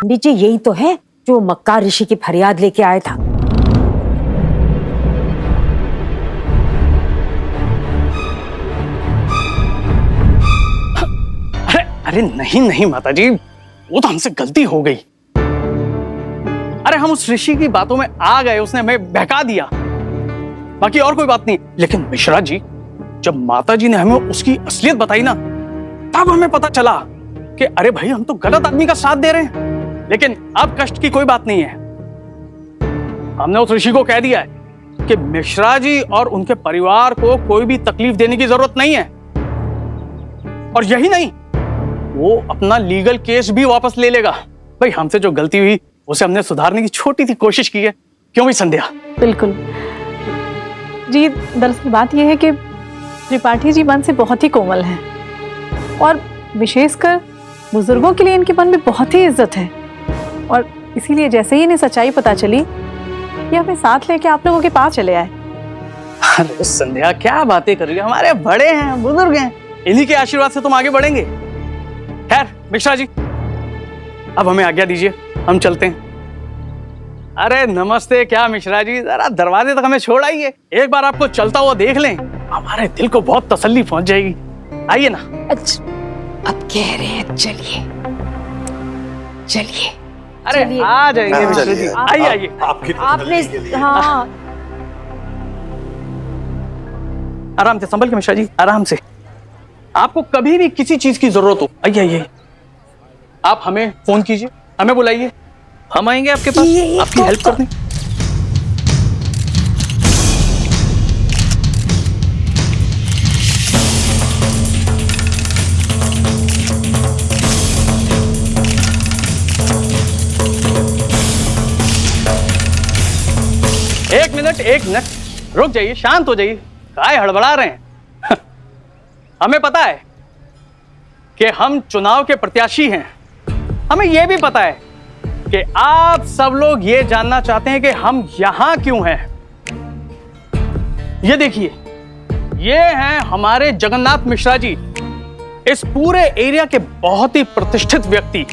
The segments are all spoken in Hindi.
पंडित जी यही तो है जो मक्कार ऋषि की फरियाद लेके आया था। अरे नहीं नहीं माता जी, वो तो हमसे गलती हो गई। अरे हम उस ऋषि की बातों में आ गए, उसने हमें बहका दिया, बाकी और कोई बात नहीं। लेकिन मिश्रा जी, जब माता जी ने हमें उसकी असलियत बताई ना, तब हमें पता चला कि अरे भाई हम तो गलत आदमी का साथ दे रहे हैं। लेकिन अब कष्ट की कोई बात नहीं है। हमने उस ऋषि को कह दिया है कि मिश्रा जी और उनके परिवार को कोई भी तकलीफ देने की जरूरत नहीं है। और यही नहीं, वो अपना लीगल केस भी वापस ले लेगा। भाई हमसे जो गलती हुई उसे हमने सुधारने की छोटी सी कोशिश की है। क्यों भी संध्या? बिल्कुल जी, दरअसल बात यह है कि त्रिपाठी जी मन से बहुत ही कोमल हैं और विशेषकर बुजुर्गों के लिए इनके मन में बहुत ही इज्जत है। और इसीलिए जैसे ही इन्हें सच्चाई पता चली, ये हमें साथ लेके आप लोगों के पास चले आए। अरे संध्या क्या बातें कर रही है, हमारे बड़े हैं, बुजुर्ग हैं, इन्हीं के आशीर्वाद से तुम आगे बढ़ेंगे। खैर मिश्रा जी, अब हमें आज्ञा दीजिए, हम चलते हैं। अरे नमस्ते। क्या मिश्रा जी, जरा दरवाजे तक हमें छोड़ आइए, एक बार आपको चलता हुआ देख लें, हमारे दिल को बहुत तसल्ली पहुंच जाएगी। आइए ना। अच्छा अब कह रहे हैं चलिए चलिए। अरे आ जाएंगे मिश्रा जी, आइए आइए। आपने हाँ आराम से संभल के मिश्रा जी, आराम से। आपको कभी भी किसी चीज की जरूरत हो, आइए आइए, आप हमें फोन कीजिए, हमें बुलाइए, हम आएंगे आपके पास आपकी हेल्प करने। एक मिनट रुक जाइए, शांत हो जाइए, काय हड़बड़ा रहे हैं? हमें पता है कि हम चुनाव के प्रत्याशी हैं। हमें यह भी पता है कि आप सब लोग ये जानना चाहते हैं कि हम यहां क्यों हैं। ये देखिए, ये हैं हमारे जगन्नाथ मिश्रा जी, इस पूरे एरिया के बहुत ही प्रतिष्ठित व्यक्ति,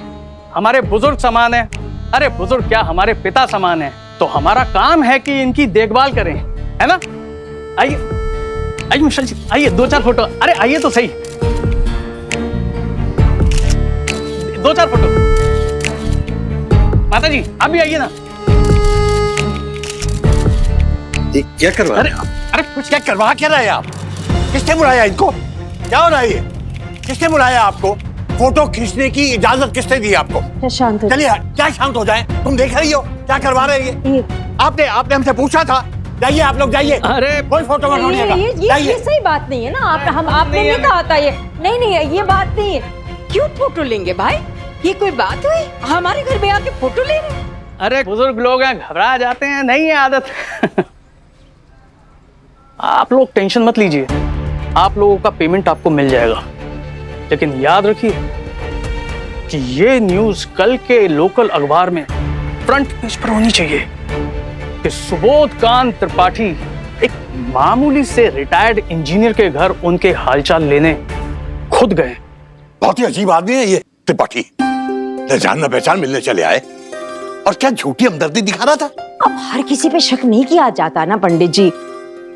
हमारे बुजुर्ग समान है। अरे बुजुर्ग क्या, हमारे पिता समान है। तो हमारा काम है कि इनकी देखभाल करें, है ना? आइए आइए मिश्रा जी, आइए, 2-4 फोटो। अरे आइए तो सही, 2-4 फोटो। माता जी आप भी आइए ना। क्या करवा? अरे कुछ क्या करवा क्या रहे हैं आप? किसने बुलाया इनको? क्या हो रहा है ये? किसने बुलाया आपको? फोटो खींचने की इजाजत किसने दी आपको? शांत हो चलिए क्या शांत हो जाए? तुम देख रही हो क्या करवा रहे हैं ये? आपने हमसे पूछा था। जाइए आप लोग जाइए। अरे कोई फोटो मत उठाइएगा। ये सही बात नहीं है ना। आपने नहीं कहा था ये। नहीं ये बात नहीं है। क्यों फोटो लेंगे भाई? ये कोई बात हुई? हमारे घर में आके फोटो ले रहे हैं? अरे बुजुर्ग लोग हैं, घबरा जाते हैं, नहीं है आदत। आप लोग टेंशन मत लीजिए, आप लोगों का पेमेंट आपको मिल जाएगा। लेकिन याद रखिए कि ये न्यूज कल के लोकल अखबार में फ्रंट पेज पर होनी चाहिए कि सुबोधकांत त्रिपाठी एक मामूली से रिटायर्ड इंजीनियर के घर उनके हालचाल लेने खुद गए। बहुत ही अजीब आदमी है ये त्रिपाठी। न जानना पहचान मिलने चले आए और क्या झूठी हमदर्दी दिखा रहा था। अब हर किसी पे शक नहीं किया जाता ना पंडित जी।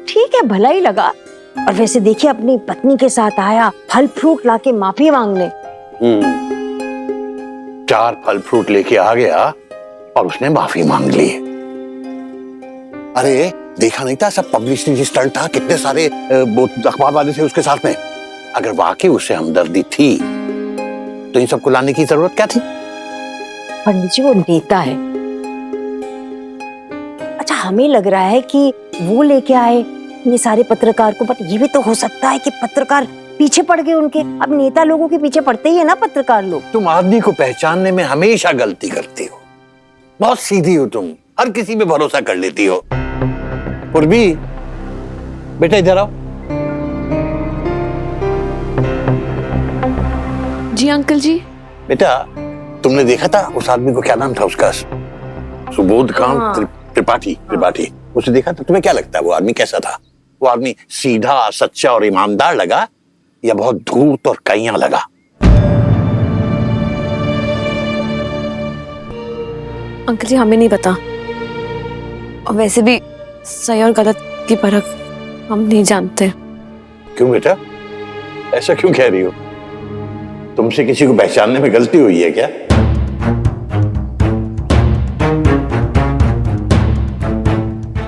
ठीक है, भला ही लगा। और वैसे देखिए, अपनी पत्नी के साथ आया, फल फ्रूट लाके माफी मांगने। 4 फल फ्रूट लेके आ गया और उसने माफी मांग ली। अरे देखा नहीं था, सब पब्लिसिटी स्टंट था, कितने सारे अखबार वाले थे उसके साथ में। अगर वाकई उसे हमदर्दी थी तो इन सबको लाने की जरूरत क्या थी? पंडित जी वो नेता है। अच्छा, हमें लग रहा है कि वो लेके आए ये सारे पत्रकार को, बट ये भी तो हो सकता है कि पत्रकार पीछे पड़ गए उनके। अब नेता लोगों के पीछे पड़ते ही है ना पत्रकार लोग। तुम आदमी को पहचानने में हमेशा गलती करती हो। बहुत सीधी हो तुम, हर किसी पे भरोसा कर लेती हो। पूर्वी बेटा इधर आओ। जी अंकल जी। बेटा तुमने देखा था उस आदमी को, क्या नाम था उसका? सुबोधकांत त्रिपाठी। उसे देखा था? तुम्हें क्या लगता है वो आदमी कैसा था? वो आदमी सीधा, सच्चा और ईमानदार लगा या बहुत धूर्त और कइयां लगा? अंकल जी हमें नहीं पता, और वैसे भी सही और गलत की परख हम नहीं जानते। क्यों बेटा, ऐसा क्यों कह रही हो? तुमसे किसी को पहचानने में गलती हुई है क्या?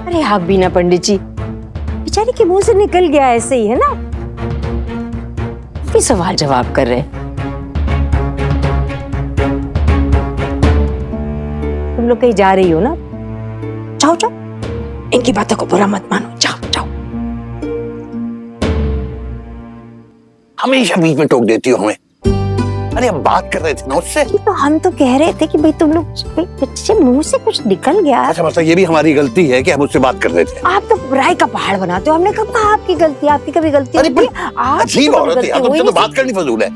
अरे आप भी ना पंडित जी, बेचारी के मुंह से निकल गया ऐसे ही, है ना? भी सवाल जवाब कर रहे हैं। तुम लोग कहीं जा रही हो ना? जाओ जाओ, इनकी बातों को बुरा मत मानो, जाओ जाओ। हमेशा बीच में टोक देती हो हमें। अरे हम बात कर रहे थे ना उससे। तो हम तो कह रहे थे कि भाई तुम लोग बच्चे मुंह से कुछ निकल गया। अच्छा मतलब ये भी हमारी गलती है कि हम उससे बात कर रहे थे। आप तो राय का पहाड़ बनाते हो, हमने कब कहा आपकी गलती? आपकी कभी गलती अरे होती है? आपकी अजीब तो औरत है गलती यार, हो ही तुमसे तो नहीं बात करनी फजूल है।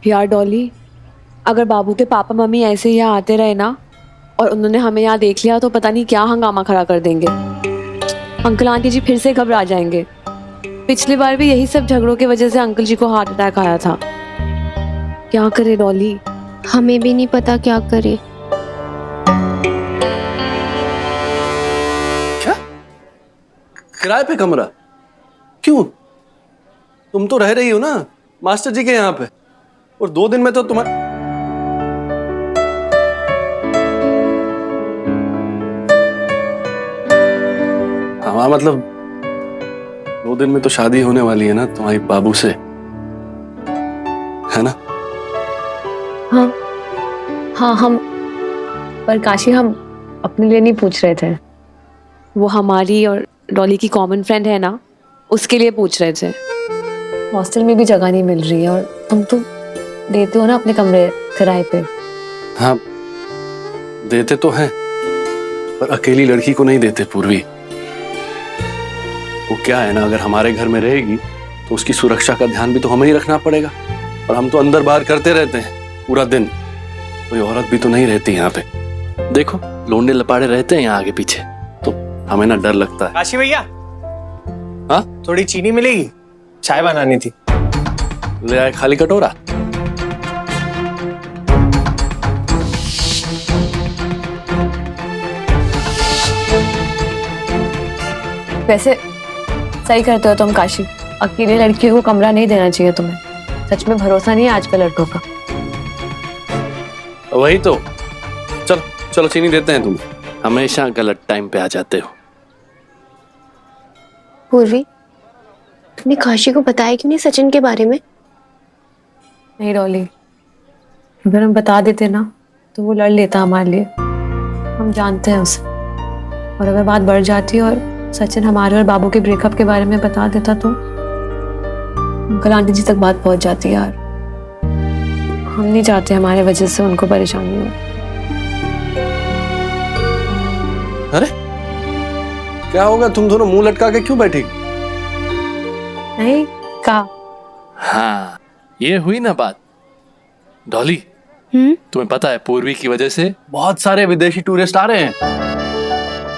यार डॉली, अगर बाबू के पापा मम्मी ऐसे ही यहाँ आते रहे ना और उन्होंने हमें यहाँ देख लिया तो पता नहीं क्या हंगामा खड़ा कर देंगे। अंकल आंटी जी फिर से घबरा जाएंगे। पिछली बार भी यही सब झगड़ों की वजह से अंकल जी को हार्ट अटैक आया था। क्या करे डॉली? हमें भी नहीं पता क्या करें। क्या किराए पे कमरा? क्यों? तुम तो रह रही हो ना मास्टर जी के यहाँ पे, और 2 दिन में तो तुम्हारा हाँ मतलब 2 दिन में तो शादी होने वाली है ना तुम्हारी बाबू से, है ना? हाँ हाँ, हम पर काशी हम अपने लिए नहीं पूछ रहे थे, वो हमारी और डॉली की कॉमन फ्रेंड है ना, उसके लिए पूछ रहे थे। हॉस्टल में भी जगह नहीं मिल रही है और तुम तो देते हो ना अपने कमरे किराए पे। हाँ देते तो हैं, पर अकेली लड़की को नहीं देते पूर्वी। वो क्या है ना, अगर हमारे घर में रहेगी तो उसकी सुरक्षा का ध्यान भी तो हमें ही रखना पड़ेगा, और हम तो अंदर बाहर करते रहते हैं पूरा दिन। कोई औरत भी तो नहीं रहती यहाँ पे। देखो लोंडे लपाड़े रहते हैं यहाँ आगे पीछे, तो हमें ना डर लगता है। काशी भैया, हाँ थोड़ी चीनी मिलेगी? चाय बनानी थी। ले आए खाली कटोरा। वैसे सही करते हो तुम काशी, अकेले लड़कियों को कमरा नहीं देना चाहिए तुम्हें। सच में भरोसा नहीं है आजकल लड़कों का। वही तो। चलो चलो चीनी देते हैं, तुम हमेशा गलत टाइम पे आ जाते हो। पूर्वी, तुमने काशी को बताया क्यों नहीं सचिन के बारे में? नहीं डॉली, अगर हम बता देते ना तो वो लड़ लेता हमारे लिए। हम जानते हैं उसे, और अगर बात बढ़ जाती और सचिन हमारे और बाबू के ब्रेकअप के बारे में बता देता तो अंकल आंटी जी तक बात पहुंच जाती यार। हम नहीं चाहते हमारे वजह से उनको परेशानी हो। अरे क्या होगा, तुम दोनों मुंह लटका के क्यों बैठी? नहीं कहा। हाँ ये हुई ना बात। डॉली, तुम्हें पता है पूर्वी की वजह से बहुत सारे विदेशी टूरिस्ट आ रहे हैं।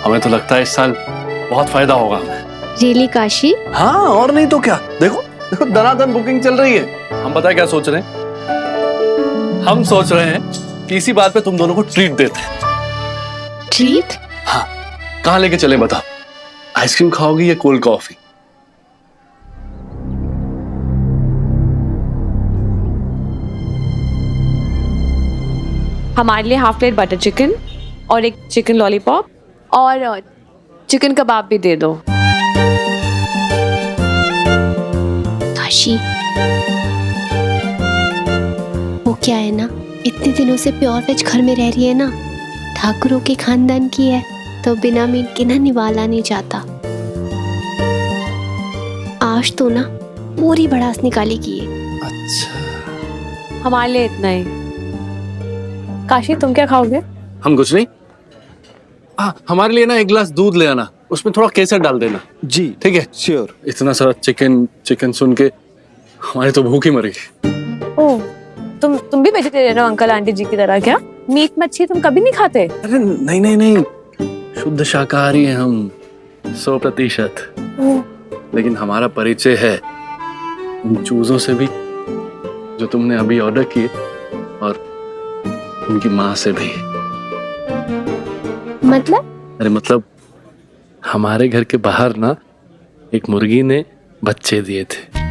हमें तो लगता है इस साल बहुत फायदा होगा हमें। रियली काशी? हाँ और नहीं तो क्या। देखो देखो दनादन बुकिंग चल रही है। हम पता है क्या सोच रहे हैं? हम सोच रहे हैं कि इसी बात पे तुम दोनों को ट्रीट देते हैं। ट्रीट? हाँ कहाँ लेके चले बताओ? आइसक्रीम खाओगी या कोल्ड कॉफी? हमारे लिए हाफ प्लेट बटर चिकन और एक चिकन लॉलीपॉप और चिकन कबाब भी दे दो। काशी, वो क्या है ना, इतने दिनों से प्योर वेज घर में रह रही है ना, ठाकुरों के खानदान की है, तो बिना मीट के ना निवाला नहीं जाता। आज तो ना पूरी भड़ास निकाली की है। अच्छा हमारे लिए इतना ही। काशी तुम क्या खाओगे? हम कुछ नहीं। हाँ हमारे लिए ना 1 गिलास दूध ले आना, उसमें थोड़ा केसर डाल देना। जी ठीक है श्योर। इतना सारा चिकन चिकन सुन के हमारी तो भूख ही मरी। ओह, तुम भी वेजिटेरियन हो अंकल आंटी जी की तरह क्या? मीट मच्छी तुम कभी नहीं खाते? अरे नहीं नहीं नहीं, शुद्ध शाकाहारी हैं हम 100%। लेकिन हमारा परिचय है उन चूजों से भी जो तुमने अभी ऑर्डर किए, और उनकी माँ से भी। मतलब अरे मतलब हमारे घर के बाहर ना एक मुर्गी ने बच्चे दिए थे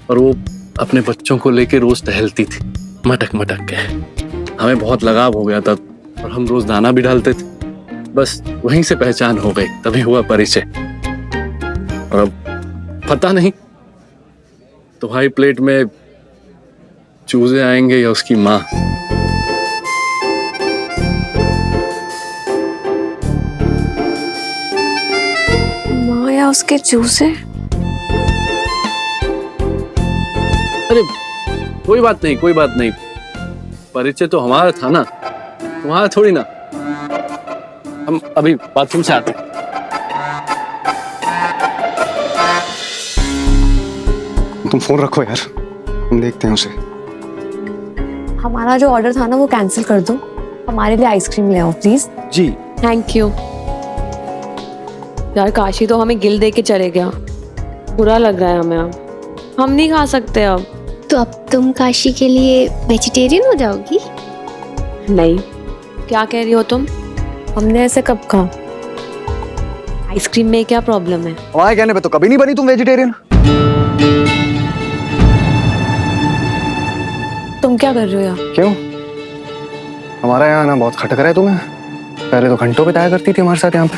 और वो अपने बच्चों को लेके रोज टहलती थी मटक मटक के। हमें बहुत लगाव हो गया था और हम रोज दाना भी डालते थे। बस वहीं से पहचान हो गई, तभी हुआ परिचय। और अब पता नहीं तुम्हारी प्लेट में चूजे आएंगे या उसकी माँ। माँ या उसके चूसे? अरे कोई बात नहीं, कोई बात नहीं। परिचय तो हमारा था ना, तुम्हारा थोड़ी ना। हम अभी बाथरूम से आते हैं। तुम फोन रखो यार, हम देखते हैं उसे। हमारा जो ऑर्डर था ना वो कैंसिल कर दो, हमारे लिए आइसक्रीम ले आओ प्लीज। जी। Thank you. यार काशी तो हमें गिल दे के चले गया, बुरा लग रहा है हमें। अब हम नहीं खा सकते अब। तो अब तुम काशी के लिए वेजिटेरियन हो जाओगी? नहीं, क्या कह रही हो तुम? हमने ऐसे कब कहा? आइसक्रीम में क्या प्रॉब्लम है? हमारे कहने पे तो कभी नहीं बनी तुम वेजिटेरियन। तुम क्या कर रहे हो यहाँ? क्यों? हमारा यहाँ आना बहुत खटक रहा है तुम्हें? पहले तो घंटों बिताया करती थी हमारे साथ यहाँ पे।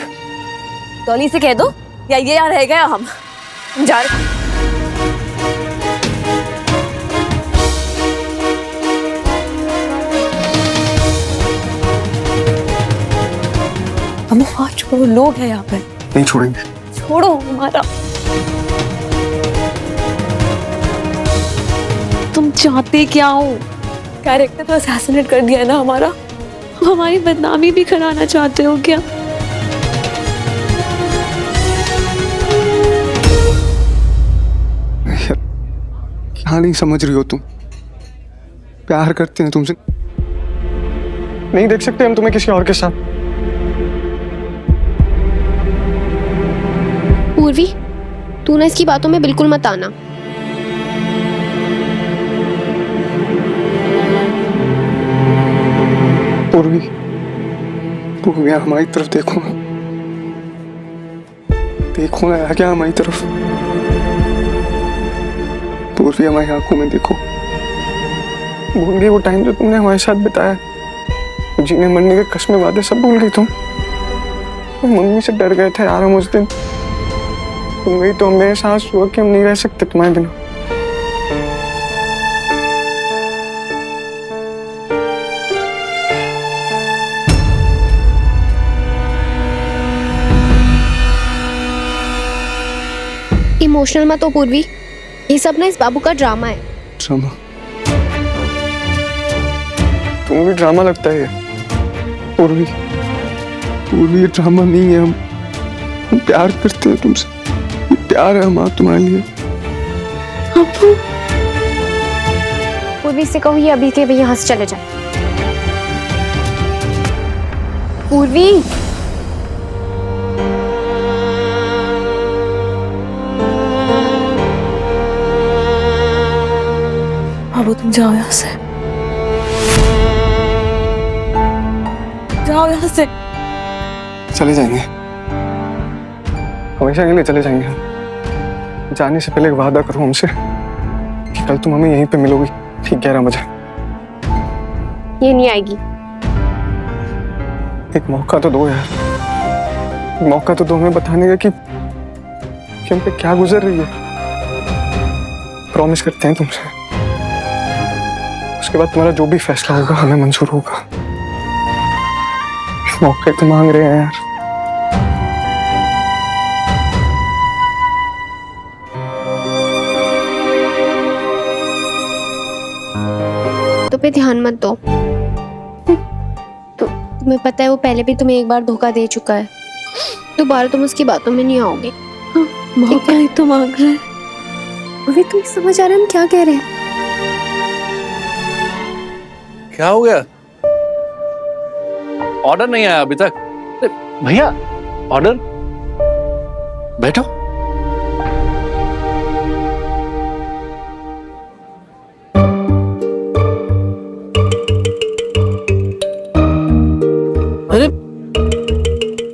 डॉली से कह दो या ये यहाँ रह गया हम जा रहे। हम आज वो लोग हैं यहाँ पे। नहीं छोड़ेंगे। छोड़ो हमारा। तुम चाहते क्या हो? कैरेक्टर तो असैसिनेट कर दिया है ना हमारा। हमारी बदनामी भी कराना चाहते हो क्या? क्या नहीं समझ रही हो तुम? प्यार करते हैं तुमसे, नहीं देख सकते हम तुम्हें किसी और के साथ। पूर्वी, तू ना इसकी बातों में बिल्कुल मत आना। पूर्वी, पूर्वी हमारी तरफ देखो ना, देखो ना यार, क्या हमारी तरफ। पूर्वी हमारी आंखों में देखो। भूल गई वो टाइम जो तुमने हमारे साथ बिताया? जीने मरने के कस्में वादे सब भूल गई तुम? मम्मी से डर गए थे यार हम उस दिन। तुम गई तो हमें एहसास हुआ कि हम नहीं रह सकते तुम्हारे बिना। इमोशनल मत हो पूर्वी, ये सब ना इस बाबू का ड्रामा है। ड्रामा? तुम्हें भी ड्रामा लगता है ये? पूर्वी, पूर्वी ये ड्रामा नहीं है। हम प्यार करते हैं तुमसे, ये प्यार है हमारा तुम्हारे लिए। पूर्वी से कहो ये अभी के भी यहाँ से चले जाए। पूर्वी, अब तुम जाओ यहाँ से, जाओ यहाँ से। चले जाएंगे, हमेशा के लिए चले जाएंगे हम। जाने से पहले एक वादा करो हमसे कि कल तुम हमें यहीं पे मिलोगी ठीक 11 बजे। ये नहीं आएगी। एक मौका तो दो यार, एक मौका तो दो हमें बताने का कि हम पे क्या गुजर रही है। प्रॉमिस करते हैं तुमसे, उसके बाद तुम्हारा जो भी फैसला होगा हमें मंजूर होगा। मौके तो मांग रहे हैं यार। तो पे ध्यान मत दो। तो तुम्हें पता है वो पहले भी तुम्हें एक बार धोखा दे चुका है, दोबारा तुम उसकी बातों में नहीं आओगे। मौका ही तो मांग रहे हैं। अभी तुम समझ आ रहे हम क्या कह रहे हैं? क्या हो गया? ऑर्डर नहीं आया अभी तक? भैया ऑर्डर, बैठो।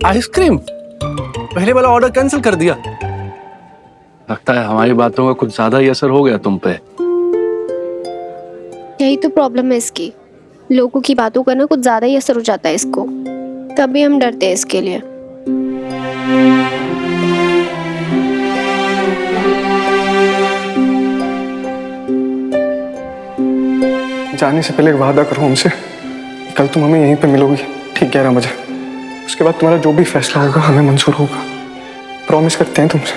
आइसक्रीम? पहले वाला ऑर्डर कैंसिल कर दिया। लगता है हमारी बातों का कुछ ज्यादा ही असर हो गया तुम पे। यही तो प्रॉब्लम है इसकी, लोगों की बातों का ना कुछ ज्यादा ही असर हो जाता है इसको, तभी हम डरते हैं इसके लिए। जाने से पहले एक वादा करो हमसे, कल तुम हमें यहीं पे मिलोगी ठीक 11 बजे। उसके बाद तुम्हारा जो भी फैसला होगा हमें मंजूर होगा। प्रॉमिस करते हैं तुमसे।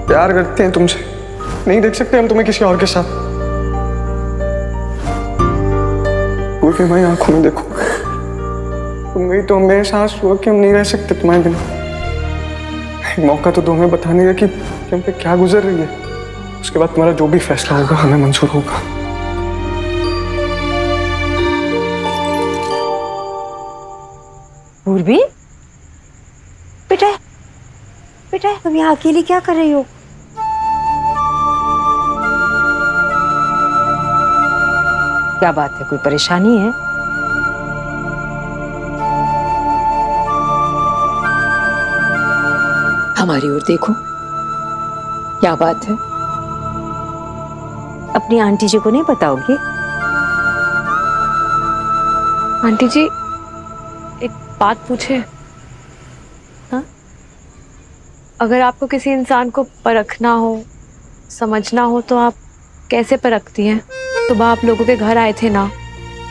प्यार करते हैं तुमसे, नहीं देख सकते हम तुम्हें किसी और के साथ। पूरी हमारी आंखों में देखो, तुम गई तो मेरे सांस हुआ कि हम नहीं रह सकते तुम्हारे बिना। एक मौका तो दो हमें बताने का कि हम पे क्या गुजर रही है। उसके बाद तुम्हारा जो भी फैसला होगा हमें मंजूर होगा। पूर्वी, बेटा बेटा तुम यहाँ अकेली क्या कर रही हो? क्या बात है, कोई परेशानी है? हमारी ओर देखो, क्या बात है? अपनी आंटी जी को नहीं बताओगी? आंटी जी, एक बात पूछे? हाँ? अगर आपको किसी इंसान को परखना हो, समझना हो, तो आप कैसे परखती हैं? सुबह आप लोगों के घर आए थे ना,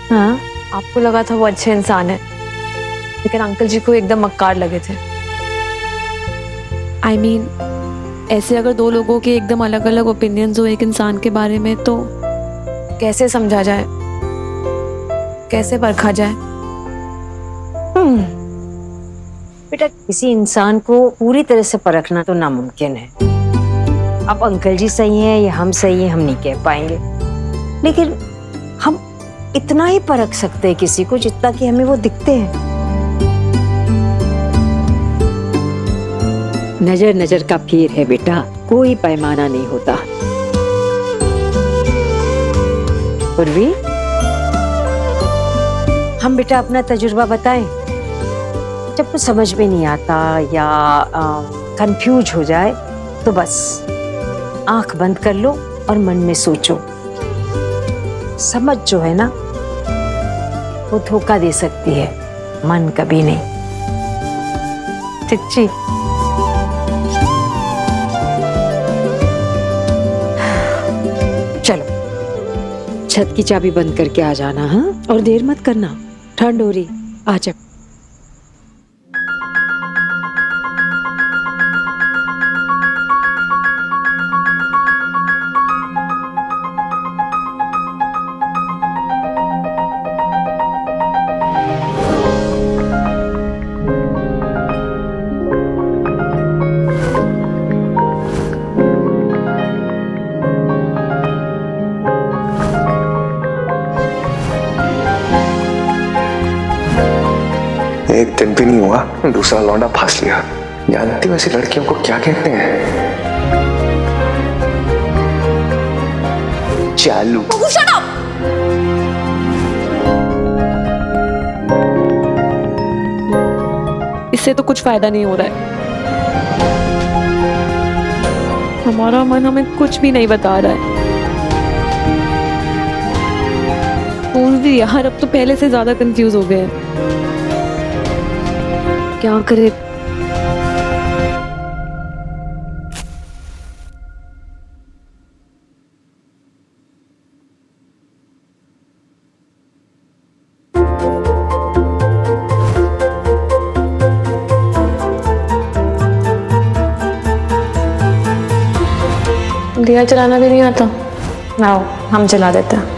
हाँ, आपको लगा था वो अच्छे इंसान है, लेकिन अंकल जी को एकदम मक्कार लगे थे। I mean, ऐसे अगर दो लोगों के एकदम अलग अलग ओपिनियंस हो एक इंसान के बारे में, तो कैसे समझा जाए, कैसे परखा जाए? बेटा, किसी इंसान को पूरी तरह से परखना तो नामुमकिन है। अब अंकल जी सही हैं या हम सही हैं हम नहीं कह पाएंगे, लेकिन हम इतना ही परख सकते हैं किसी को जितना कि हमें वो दिखते हैं। नजर नजर का फेर है बेटा, कोई पैमाना नहीं होता। पूर्वी, हम बेटा अपना तजुर्बा बताएं। जब कुछ समझ में नहीं आता या कंफ्यूज हो जाए तो बस आंख बंद कर लो और मन में सोचो। समझ जो है ना, वो धोखा दे सकती है, मन कभी नहीं। चिच्ची, चलो छत की चाबी बंद करके आ जाना, हाँ? और देर मत करना, ठंड हो रही। आ जा। एक दिन भी नहीं हुआ दूसरा लौंडा फांस लिया। जानती वैसी लड़कियों को क्या कहते हैं? चालू। इससे तो कुछ फायदा नहीं हो रहा है। हमारा मन हमें कुछ भी नहीं बता रहा है। पूर्वी यार, अब तो पहले से ज्यादा कंफ्यूज हो गए हैं। क्या करे? दिया चलाना भी नहीं आता? आओ हम चला देते हैं।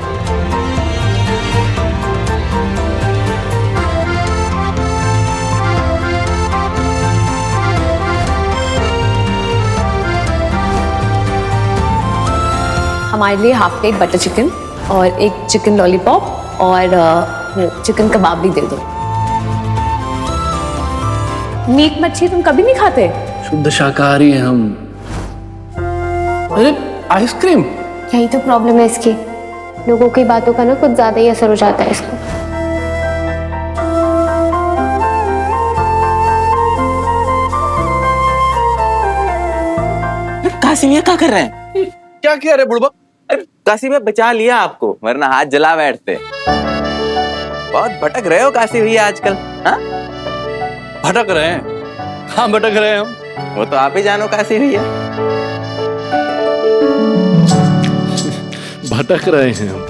हमारे लिए हाफ प्लेट बटर चिकन और एक चिकन लॉलीपॉप और चिकन कबाब भी दे दो। मीट मच्छी तुम कभी नहीं खाते? शुद्ध शाकाहारी हैं हम। अरे आइसक्रीम? यही तो प्रॉब्लम है इसकी, लोगों की बातों का ना कुछ ज्यादा ही असर हो जाता है इसको। कासिम ये क्या कर रहे हैं? क्या किया रे बुढ़बा? अरे कासिम बचा लिया आपको, वरना हाथ जला बैठते। बहुत भटक रहे हो कासिम भैया आजकल। हाँ भटक रहे हैं? हाँ भटक रहे हैं हम। वो तो आप ही जानो कासिम भैया। भटक रहे हैं हम।